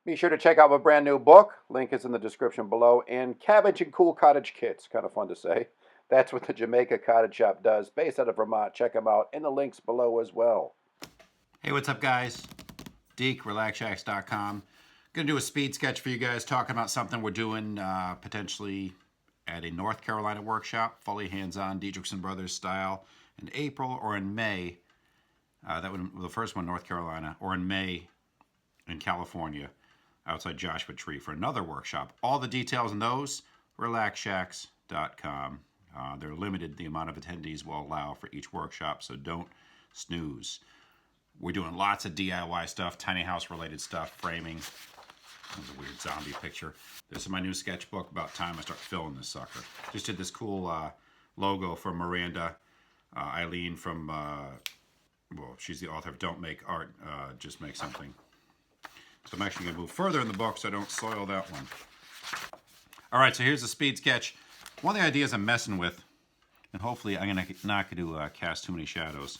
Be sure to check out my brand new book. Link is in the description below. And Cabbage and Cool Cottage Kits. Kind of fun to say. That's what the Jamaica Cottage Shop does, based out of Vermont. Check them out in the links below as well. Hey, what's up, guys? Deek, relaxshacks.com. Gonna do a speed sketch for you guys talking about something we're doing potentially at a North Carolina workshop, fully hands-on, Diedricksen Brothers style, in April or in May. That would the first one, North Carolina, or in May in California, outside Joshua Tree for another workshop. All the details on those, relaxshacks.com. They're limited. The amount of attendees will allow for each workshop, so don't snooze. We're doing lots of DIY stuff, tiny house related stuff, framing. There's a weird zombie picture. This is my new sketchbook. About time I start filling this sucker. Just did this cool logo for Miranda Eileen from, well, she's the author of Don't Make Art, Just Make Something. So I'm actually going to move further in the book so I don't soil that one. All right, so here's the speed sketch. One of the ideas I'm messing with, and hopefully I'm not going to cast too many shadows,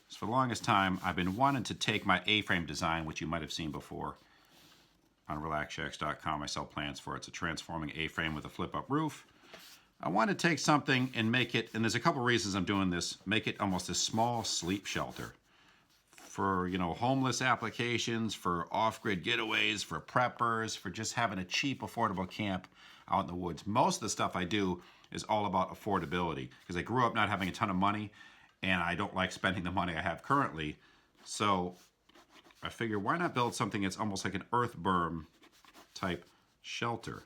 is for the longest time I've been wanting to take my A-frame design, which you might have seen before on relaxshacks.com. I sell plans for it. It's a transforming A-frame with a flip-up roof. I want to take something and make it, and there's a couple reasons I'm doing this, make it almost a small sleep shelter. For, you know, homeless applications, for off-grid getaways, for preppers, for just having a cheap, affordable camp out in the woods. Most of the stuff I do is all about affordability because I grew up not having a ton of money and I don't like spending the money I have currently. So I figure why not build something that's almost like an earth berm type shelter.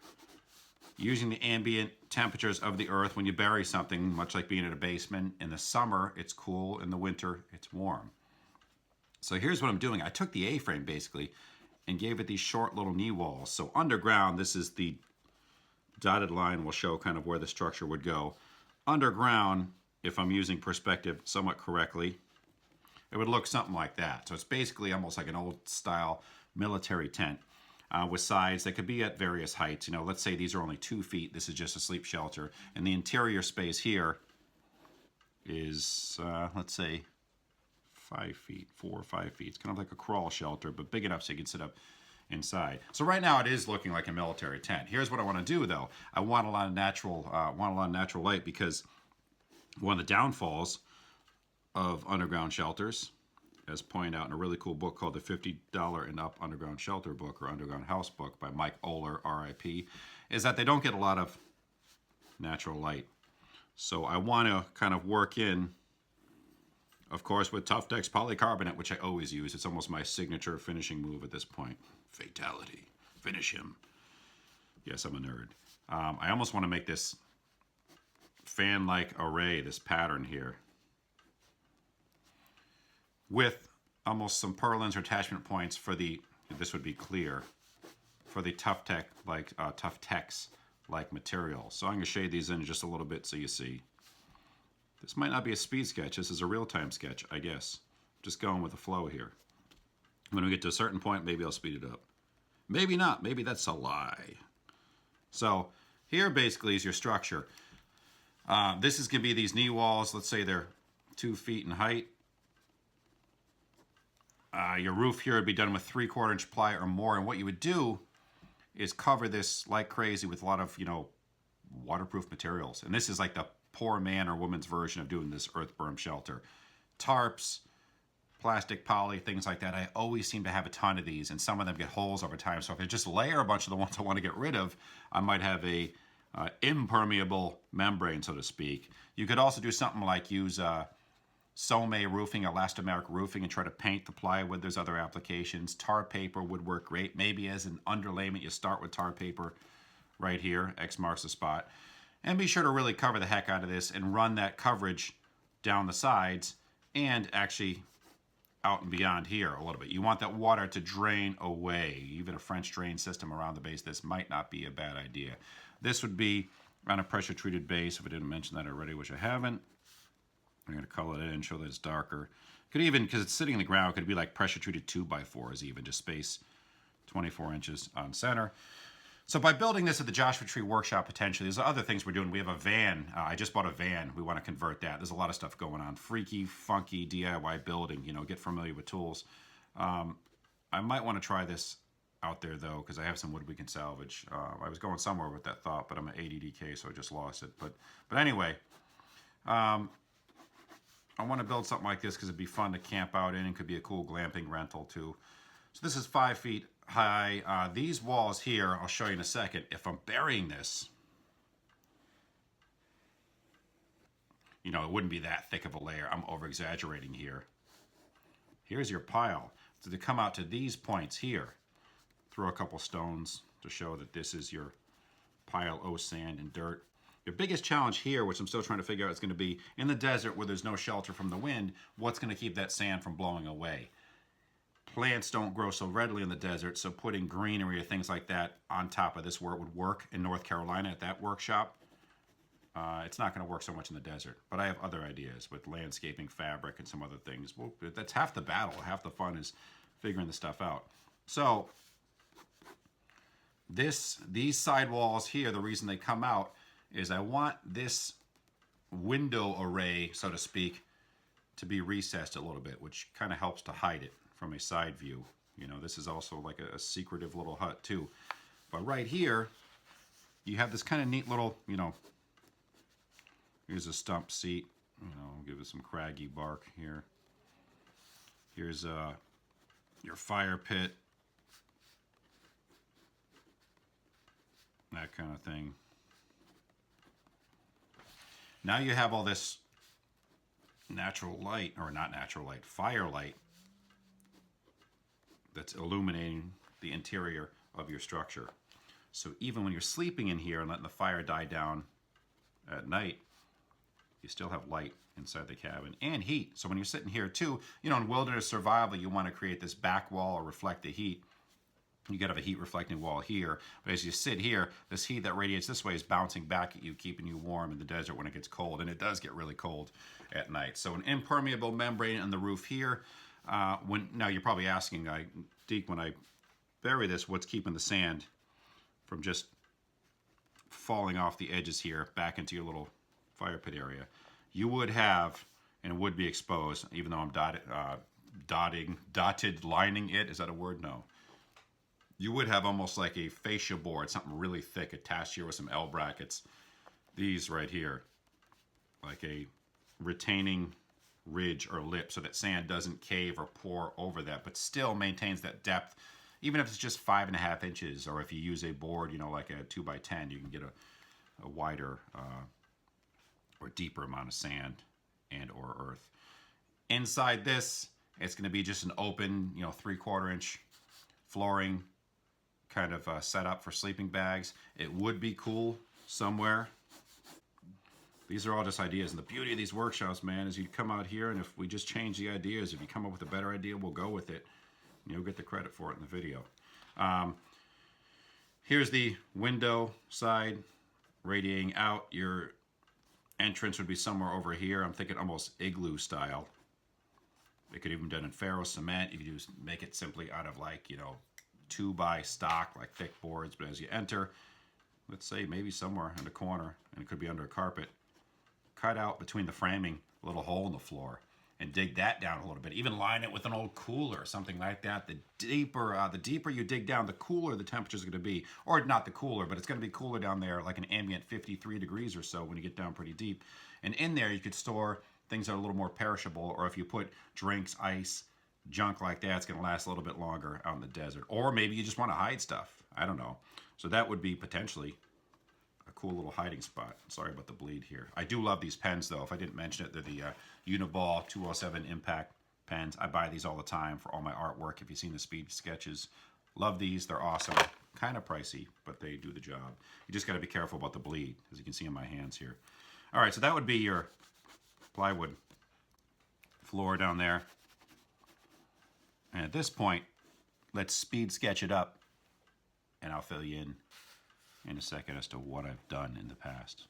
Using the ambient temperatures of the earth when you bury something, much like being in a basement. In the summer, it's cool. In the winter, it's warm. So here's what I'm doing. I took the A-frame basically and gave it these short little knee walls. So underground, this is the dotted line will show kind of where the structure would go. Underground, if I'm using perspective somewhat correctly, it would look something like that. So it's basically almost like an old style military tent with sides that could be at various heights. You know, let's say these are only 2 feet. This is just a sleep shelter. And the interior space here is, let's say, 5 feet, 4 or 5 feet. It's kind of like a crawl shelter, but big enough so you can sit up inside. So right now it is looking like a military tent. Here's what I want to do though. I want a lot of natural light because one of the downfalls of underground shelters, as pointed out in a really cool book called the $50 and Up Underground Shelter Book or Underground House Book by Mike Oler, RIP, is that they don't get a lot of natural light. So I want to kind of work in, of course, with Tough-Tex polycarbonate, which I always use. It's almost my signature finishing move at this point. Fatality. Finish him. Yes, I'm a nerd. I almost want to make this fan-like array, this pattern here, with almost some purlins or attachment points for the, this would be clear, for the Tough-Tex-like material. So I'm going to shade these in just a little bit so you see. This might not be a speed sketch. This is a real-time sketch, I guess. Just going with the flow here. When we get to a certain point, maybe I'll speed it up. Maybe not. Maybe that's a lie. So here basically is your structure. This is going to be these knee walls. Let's say they're 2 feet in height. Your roof here would be done with 3/4 inch ply or more. And what you would do is cover this like crazy with a lot of, you know, waterproof materials. And this is like the poor man or woman's version of doing this earth berm shelter. Tarps, plastic poly, things like that. I always seem to have a ton of these, and some of them get holes over time. So if I just layer a bunch of the ones I want to get rid of, I might have a impermeable membrane, so to speak. You could also do something like use Some roofing, elastomeric roofing, and try to paint the plywood. There's other applications. Tar paper would work great. Maybe as an underlayment, you start with tar paper right here. X marks the spot. And be sure to really cover the heck out of this and run that coverage down the sides and actually out and beyond here a little bit. You want that water to drain away. Even a French drain system around the base, this might not be a bad idea. This would be on a pressure treated base, if I didn't mention that already, which I haven't. I'm going to color it in, show that it's darker. Could even, because it's sitting in the ground, could be like pressure treated 2x4s even, just space 24 inches on center. So by building this at the Joshua Tree Workshop, potentially, there's other things we're doing. We have a van. I just bought a van. We want to convert that. There's a lot of stuff going on. Freaky, funky DIY building. You know, get familiar with tools. I might want to try this out there though, because I have some wood we can salvage. I was going somewhere with that thought, but I'm at 80 DK, so I just lost it. But anyway, I want to build something like this because it'd be fun to camp out in and could be a cool glamping rental too. So this is 5 feet high. These walls here, I'll show you in a second. If I'm burying this, you know, it wouldn't be that thick of a layer. I'm over exaggerating here. Here's your pile. So to come out to these points here, throw a couple stones to show that this is your pile of sand and dirt. Your biggest challenge here, which I'm still trying to figure out, is going to be in the desert where there's no shelter from the wind, what's going to keep that sand from blowing away? Plants don't grow so readily in the desert, so putting greenery or things like that on top of this where it would work in North Carolina at that workshop, it's not going to work so much in the desert. But I have other ideas with landscaping, fabric, and some other things. Well, that's half the battle. Half the fun is figuring the stuff out. So these side walls here, the reason they come out is I want this window array, so to speak, to be recessed a little bit, which kind of helps to hide it from a side view. You know, this is also like a secretive little hut too. But right here, you have this kind of neat little, you know, here's a stump seat. You know, give it some craggy bark here. Here's your fire pit. That kind of thing. Now you have all this natural light, or not natural light, firelight that's illuminating the interior of your structure. So even when you're sleeping in here and letting the fire die down at night, you still have light inside the cabin and heat. So when you're sitting here too, you know, in wilderness survival, you want to create this back wall or reflect the heat. You gotta have a heat reflecting wall here, but as you sit here, this heat that radiates this way is bouncing back at you, keeping you warm in the desert when it gets cold, and it does get really cold at night. So an impermeable membrane on the roof here. Now you're probably asking, Deek, when I bury this, what's keeping the sand from just falling off the edges here back into your little fire pit area? You would have, and it would be exposed, even though I'm dotted lining it. Is that a word? No. You would have almost like a fascia board, something really thick attached here with some L brackets. These right here, like a retaining ridge or lip so that sand doesn't cave or pour over that, but still maintains that depth, even if it's just 5.5 inches, or if you use a board, you know, like a 2x10, you can get a wider or deeper amount of sand and or earth. Inside this, it's going to be just an open, you know, 3/4 inch flooring kind of setup for sleeping bags. It would be cool somewhere. These are all just ideas, and the beauty of these workshops, man, is you come out here, and if we just change the ideas, if you come up with a better idea, we'll go with it, and you'll get the credit for it in the video. Here's the window side radiating out. Your entrance would be somewhere over here. I'm thinking almost igloo style. It could even be done in ferro cement. You could just make it simply out of, like, you know, 2x stock, like thick boards. But as you enter, let's say maybe somewhere in the corner, and it could be under a carpet, cut out between the framing a little hole in the floor and dig that down a little bit. Even line it with an old cooler, something like that. The deeper you dig down, the cooler the temperature is going to be. Or not the cooler, but it's going to be cooler down there, like an ambient 53 degrees or so when you get down pretty deep. And in there, you could store things that are a little more perishable, or if you put drinks, ice, junk like that, it's going to last a little bit longer out in the desert. Or maybe you just want to hide stuff. I don't know. So that would be potentially a cool little hiding spot. Sorry about the bleed here. I do love these pens, though. If I didn't mention it, they're the Uniball 207 Impact pens. I buy these all the time for all my artwork. If you've seen the speed sketches, love these. They're awesome. Kind of pricey, but they do the job. You just got to be careful about the bleed, as you can see in my hands here. All right, so that would be your plywood floor down there. And at this point, let's speed sketch it up, and I'll fill you in a second as to what I've done in the past.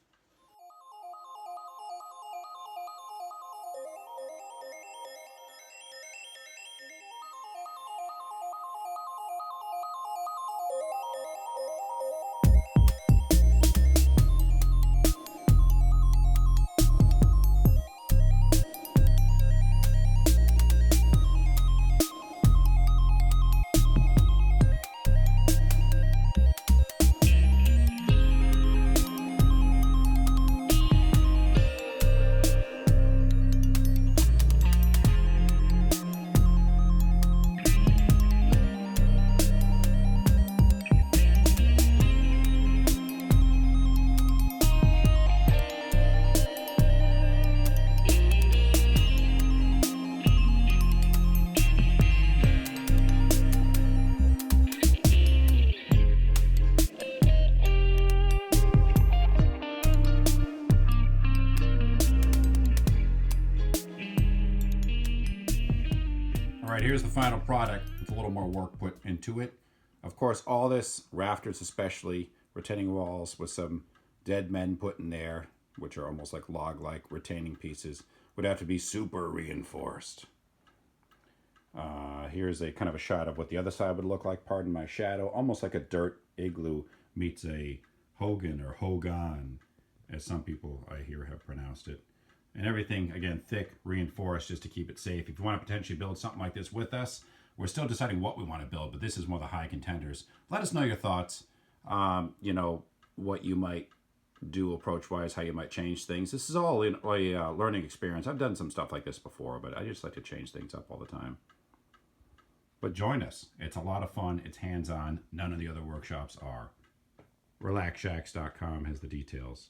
here's the final product with a little more work put into it. Of course, all this, rafters especially, retaining walls with some dead men put in there, which are almost like log-like retaining pieces, would have to be super reinforced. Here's a kind of a shot of what the other side would look like, pardon my shadow, almost like a dirt igloo meets a Hogan or Hogan, as some people I hear have pronounced it. And everything, again, thick, reinforced, just to keep it safe. If you want to potentially build something like this with us, we're still deciding what we want to build, but this is one of the high contenders. Let us know your thoughts, you know, what you might do approach-wise, how you might change things. This is all in a learning experience. I've done some stuff like this before, but I just like to change things up all the time. But join us. It's a lot of fun. It's hands-on. None of the other workshops are. RelaxShacks.com has the details.